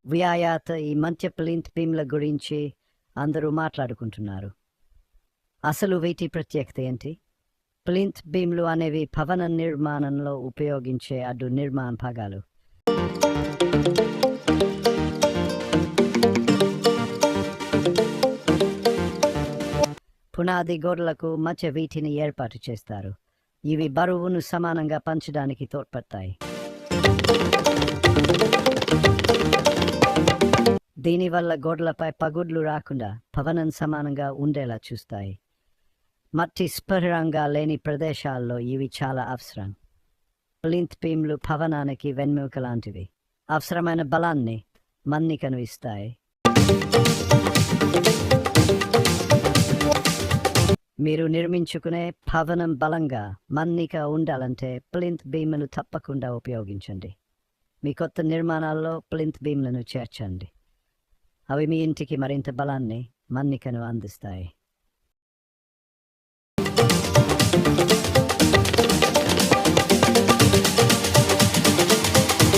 వ్యాయాత ఈ మంచి ప్లింత్ బీమ్ల గురించి అందరూ మాట్లాడుకుంటున్నారు. అసలు వీటి ప్రత్యేకత ఏంటి? ప్లింత్ బీమ్లు అనేవి భవన నిర్మాణంలో ఉపయోగించే అడ్డు నిర్మాణ భాగాలు. పునాది గోడలకు మధ్య వీటిని ఏర్పాటు చేస్తారు. ఇవి బరువును సమానంగా పంచడానికి తోడ్పడతాయి. దీనివల్ల గోడలపై పగుడ్లు రాకుండా భవనం సమానంగా ఉండేలా చూస్తాయి. మట్టి స్ఫురంగా లేని ప్రదేశాల్లో ఇవి చాలా అవసరం. ప్లింత్ బీమ్లు భవనానికి వెన్నెముక లాంటివి. అవసరమైన బలాన్ని, మన్నికను ఇస్తాయి. మీరు నిర్మించుకునే భవనం బలంగా, మన్నిక ఉండాలంటే ప్లింత్ బీమ్లను తప్పకుండా ఉపయోగించండి. మీ కొత్త నిర్మాణాల్లో ప్లింత్ బీమ్లను చేర్చండి. అవి మీ ఇంటికి మరింత బలాన్ని, మన్నికను అందిస్తాయి.